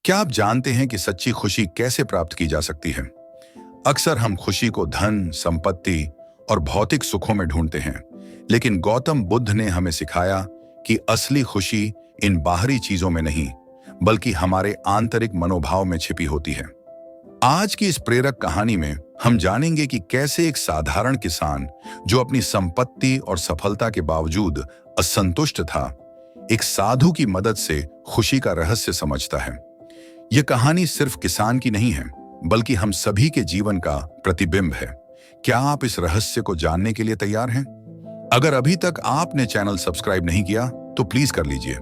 क्या आप जानते हैं कि सच्ची खुशी कैसे प्राप्त की जा सकती है? अक्सर हम खुशी को धन, संपत्ति और भौतिक सुखों में ढूंढते हैं, लेकिन गौतम बुद्ध ने हमें सिखाया कि असली खुशी इन बाहरी चीजों में नहीं, बल्कि हमारे आंतरिक मनोभाव में छिपी होती है। आज की इस प्रेरक कहानी में हम जानेंगे कि कैसे एक साधारण किसान जो अपनी संपत्ति और सफलता के बावजूद असंतुष्ट था, एक साधु की मदद से खुशी का रहस्य समझता है। यह कहानी सिर्फ किसान की नहीं है, बल्कि हम सभी के जीवन का प्रतिबिंब है। क्या आप इस रहस्य को जानने के लिए तैयार हैं? अगर अभी तक आपने चैनल सब्सक्राइब नहीं किया तो प्लीज कर लीजिए।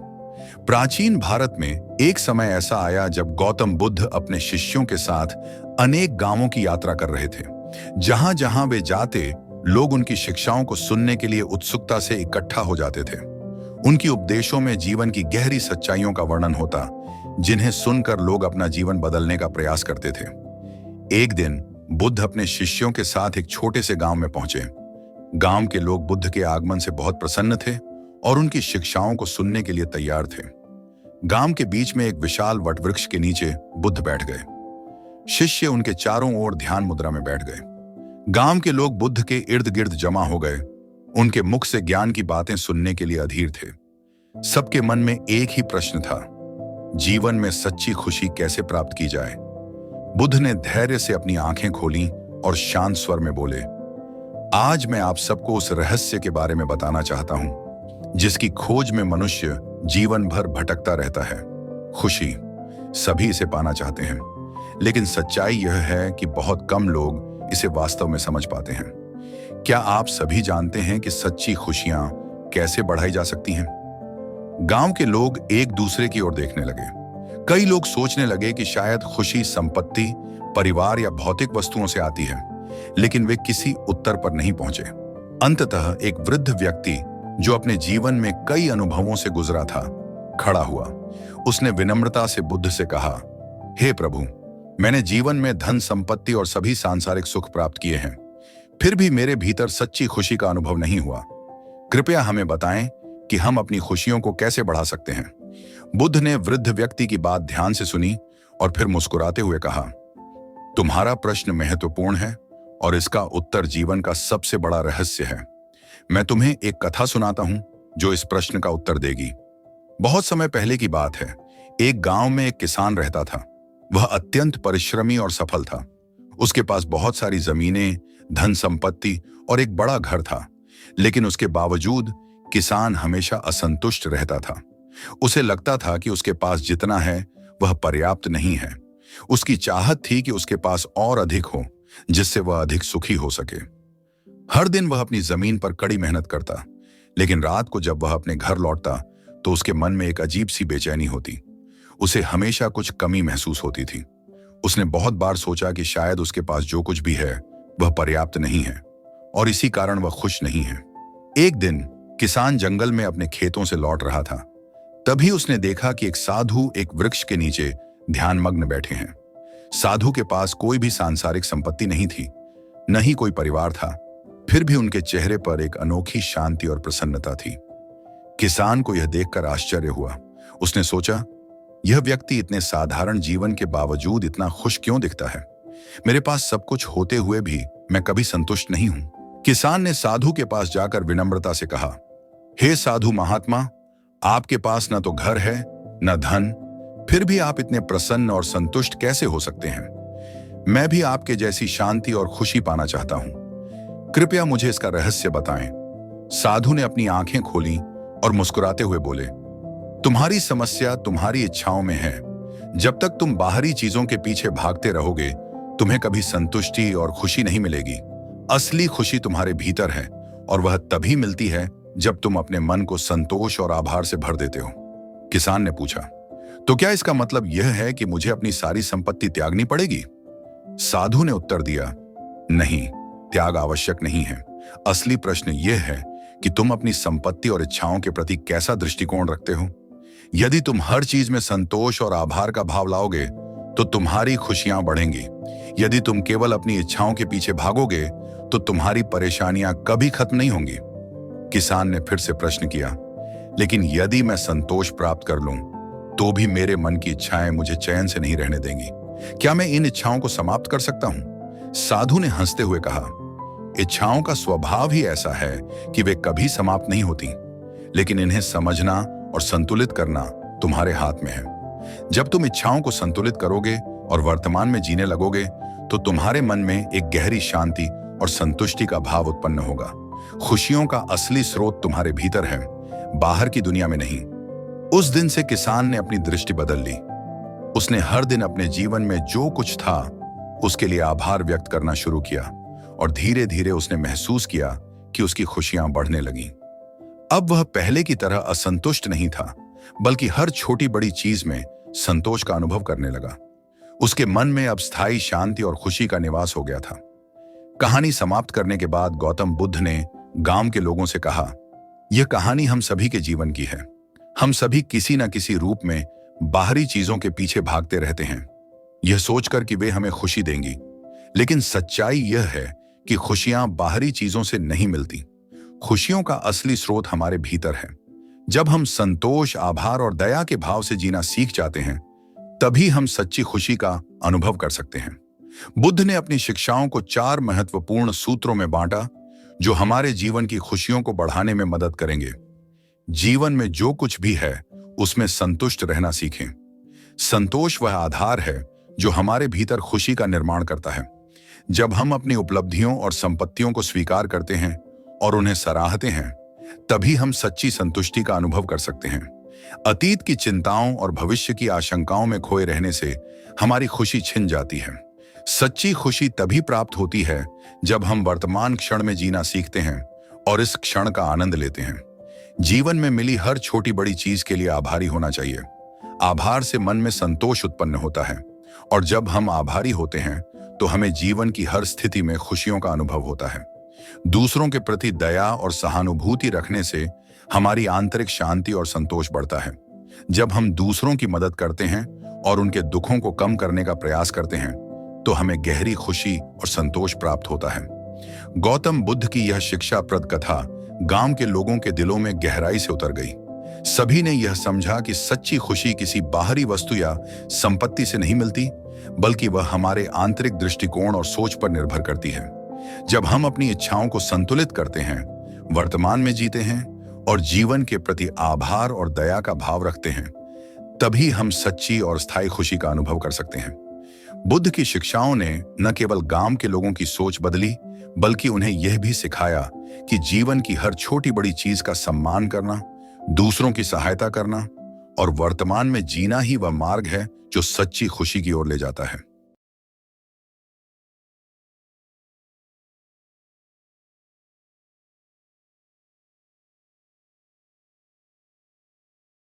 प्राचीन भारत में एक समय ऐसा आया जब गौतम बुद्ध अपने शिष्यों के साथ अनेक गांवों की यात्रा कर रहे थे। जहां जहां वे जाते, लोग उनकी शिक्षाओं को सुनने के लिए उत्सुकता से इकट्ठा हो जाते थे। उनकी उपदेशों में जीवन की गहरी सच्चाइयों का वर्णन होता, जिन्हें सुनकर लोग अपना जीवन बदलने का प्रयास करते थे। एक दिन बुद्ध अपने शिष्यों के साथ एक छोटे से गांव में पहुंचे। गांव के लोग बुद्ध के आगमन से बहुत प्रसन्न थे और उनकी शिक्षाओं को सुनने के लिए तैयार थे। गांव के बीच में एक विशाल वटवृक्ष के नीचे बुद्ध बैठ गए। शिष्य उनके चारों ओर ध्यान मुद्रा में बैठ गए। गांव के लोग बुद्ध के इर्द गिर्द जमा हो गए। उनके मुख से ज्ञान की बातें सुनने के लिए अधीर थे। सबके मन में एक ही प्रश्न था, जीवन में सच्ची खुशी कैसे प्राप्त की जाए? बुद्ध ने धैर्य से अपनी आंखें खोलीं और शांत स्वर में बोले, आज मैं आप सबको उस रहस्य के बारे में बताना चाहता हूं, जिसकी खोज में मनुष्य जीवन भर भटकता रहता है। खुशी सभी इसे पाना चाहते हैं, लेकिन सच्चाई यह है कि बहुत कम लोग इसे वास्तव में समझ पाते हैं। क्या आप सभी जानते हैं कि सच्ची खुशियां कैसे बढ़ाई जा सकती हैं? गांव के लोग एक दूसरे की ओर देखने लगे। कई लोग सोचने लगे कि शायद खुशी संपत्ति, परिवार या भौतिक वस्तुओं से आती है, लेकिन वे किसी उत्तर पर नहीं पहुंचे। अंततः एक वृद्ध व्यक्ति जो अपने जीवन में कई अनुभवों से गुजरा था, खड़ा हुआ। उसने विनम्रता से बुद्ध से कहा, हे प्रभु, मैंने जीवन में धन, संपत्ति और सभी सांसारिक सुख प्राप्त किए हैं, फिर भी मेरे भीतर सच्ची खुशी का अनुभव नहीं हुआ। कृपया हमें बताएं कि हम अपनी खुशियों को कैसे बढ़ा सकते हैं। बुद्ध ने वृद्ध व्यक्ति की बात ध्यान से सुनी और फिर मुस्कुराते हुए कहा, तुम्हारा प्रश्न महत्वपूर्ण है और इसका उत्तर जीवन का सबसे बड़ा रहस्य है। मैं तुम्हें एक कथा सुनाता हूं जो इस प्रश्न का उत्तर देगी। बहुत समय पहले की बात है। एक गांव में एक किसान रहता था। वह अत्यंत परिश्रमी और सफल था। उसके पास बहुत सारी जमीनें, धन संपत्ति और एक बड़ा घर था, लेकिन उसके बावजूद किसान हमेशा असंतुष्ट रहता था। उसे लगता था कि उसके पास जितना है वह पर्याप्त नहीं है। उसकी चाहत थी कि उसके पास और अधिक हो, जिससे वह अधिक सुखी हो सके। हर दिन वह अपनी जमीन पर कड़ी मेहनत करता, लेकिन रात को जब वह अपने घर लौटता तो उसके मन में एक अजीब सी बेचैनी होती। उसे हमेशा कुछ कमी महसूस होती थी। उसने बहुत बार सोचा कि शायद उसके पास जो कुछ भी है वह पर्याप्त नहीं है और इसी कारण वह खुश नहीं है। एक दिन किसान जंगल में अपने खेतों से लौट रहा था। तभी उसने देखा कि एक साधु एक वृक्ष के नीचे ध्यानमग्न बैठे हैं। साधु के पास कोई भी सांसारिक संपत्ति नहीं थी, न ही कोई परिवार था, फिर भी उनके चेहरे पर एक अनोखी शांति और प्रसन्नता थी। किसान को यह देखकर आश्चर्य हुआ। उसने सोचा, यह व्यक्ति इतने साधारण जीवन के बावजूद इतना खुश क्यों दिखता है? मेरे पास सब कुछ होते हुए भी मैं कभी संतुष्ट नहीं हूं। किसान ने साधु के पास जाकर विनम्रता से कहा, हे साधु महात्मा, आपके पास न तो घर है न धन, फिर भी आप इतने प्रसन्न और संतुष्ट कैसे हो सकते हैं? मैं भी आपके जैसी शांति और खुशी पाना चाहता हूं। कृपया मुझे इसका रहस्य बताएं। साधु ने अपनी आंखें खोली और मुस्कुराते हुए बोले, तुम्हारी समस्या तुम्हारी इच्छाओं में है। जब तक तुम बाहरी चीजों के पीछे भागते रहोगे, तुम्हें कभी संतुष्टि और खुशी नहीं मिलेगी। असली खुशी तुम्हारे भीतर है और वह तभी मिलती है जब तुम अपने मन को संतोष और आभार से भर देते हो। किसान ने पूछा, तो क्या इसका मतलब यह है कि मुझे अपनी सारी संपत्ति त्यागनी पड़ेगी? साधु ने उत्तर दिया, नहीं, त्याग आवश्यक नहीं है। असली प्रश्न यह है कि तुम अपनी संपत्ति और इच्छाओं के प्रति कैसा दृष्टिकोण रखते हो। यदि तुम हर चीज में संतोष और आभार का भाव लाओगे तो तुम्हारी खुशियां बढ़ेंगी। यदि तुम केवल अपनी इच्छाओं के पीछे भागोगे तो तुम्हारी परेशानियां कभी खत्म नहीं होंगी। किसान ने फिर से प्रश्न किया, लेकिन यदि मैं संतोष प्राप्त कर लूं तो भी मेरे मन की इच्छाएं मुझे चैन से नहीं रहने देंगी। क्या मैं इन इच्छाओं को समाप्त कर सकता हूं? साधु ने हंसते हुए कहा, इच्छाओं का स्वभाव ही ऐसा है कि वे कभी समाप्त नहीं होती, लेकिन इन्हें समझना और संतुलित करना तुम्हारे हाथ में है। जब तुम इच्छाओं को संतुलित करोगे और वर्तमान में जीने लगोगे, तो तुम्हारे मन में एक गहरी शांति और संतुष्टि का भाव उत्पन्न होगा। खुशियों का असली स्रोत तुम्हारे भीतर है, बाहर की दुनिया में नहीं। उस दिन से किसान ने अपनी दृष्टि बदल ली। उसने हर दिन अपने जीवन में जो कुछ था उसके लिए आभार व्यक्त करना शुरू किया, और धीरे धीरे उसने महसूस किया कि उसकी खुशियां बढ़ने लगीं। अब वह पहले की तरह असंतुष्ट नहीं था, बल्कि हर छोटी बड़ी चीज में संतोष का अनुभव करने लगा। उसके मन में अब स्थायी शांति और खुशी का निवास हो गया था। कहानी समाप्त करने के बाद गौतम बुद्ध ने गांव के लोगों से कहा, यह कहानी हम सभी के जीवन की है। हम सभी किसी न किसी रूप में बाहरी चीजों के पीछे भागते रहते हैं, यह सोचकर कि वे हमें खुशी देंगी। लेकिन सच्चाई यह है कि खुशियां बाहरी चीजों से नहीं मिलती। खुशियों का असली स्रोत हमारे भीतर है। जब हम संतोष, आभार और दया के भाव से जीना सीख जाते हैं, तभी हम सच्ची खुशी का अनुभव कर सकते हैं। बुद्ध ने अपनी शिक्षाओं को 4 महत्वपूर्ण सूत्रों में बांटा, जो हमारे जीवन की खुशियों को बढ़ाने में मदद करेंगे। जीवन में जो कुछ भी है, उसमें संतुष्ट रहना सीखें। संतोष वह आधार है जो हमारे भीतर खुशी का निर्माण करता है। जब हम अपनी उपलब्धियों और संपत्तियों को स्वीकार करते हैं और उन्हें सराहते हैं, तभी हम सच्ची संतुष्टि का अनुभव कर सकते हैं। अतीत की चिंताओं और भविष्य की आशंकाओं में खोए रहने से हमारी खुशी छिन जाती है। सच्ची खुशी तभी प्राप्त होती है जब हम वर्तमान क्षण में जीना सीखते हैं और इस क्षण का आनंद लेते हैं। जीवन में मिली हर छोटी बड़ी चीज के लिए आभारी होना चाहिए। आभार से मन में संतोष उत्पन्न होता है, और जब हम आभारी होते हैं तो हमें जीवन की हर स्थिति में खुशियों का अनुभव होता है। दूसरों के प्रति दया और सहानुभूति रखने से हमारी आंतरिक शांति और संतोष बढ़ता है। जब हम दूसरों की मदद करते हैं और उनके दुखों को कम करने का प्रयास करते हैं, तो हमें गहरी खुशी और संतोष प्राप्त होता है। गौतम बुद्ध की यह शिक्षाप्रद कथा गांव के लोगों के दिलों में गहराई से उतर गई। सभी ने यह समझा कि सच्ची खुशी किसी बाहरी वस्तु या संपत्ति से नहीं मिलती, बल्कि वह हमारे आंतरिक दृष्टिकोण और सोच पर निर्भर करती है। जब हम अपनी इच्छाओं को संतुलित करते हैं, वर्तमान में जीते हैं और जीवन के प्रति आभार और दया का भाव रखते हैं, तभी हम सच्ची और स्थायी खुशी का अनुभव कर सकते हैं। बुद्ध की शिक्षाओं ने न केवल गांव के लोगों की सोच बदली, बल्कि उन्हें यह भी सिखाया कि जीवन की हर छोटी बड़ी चीज का सम्मान करना, दूसरों की सहायता करना और वर्तमान में जीना ही वह मार्ग है जो सच्ची खुशी की ओर ले जाता है।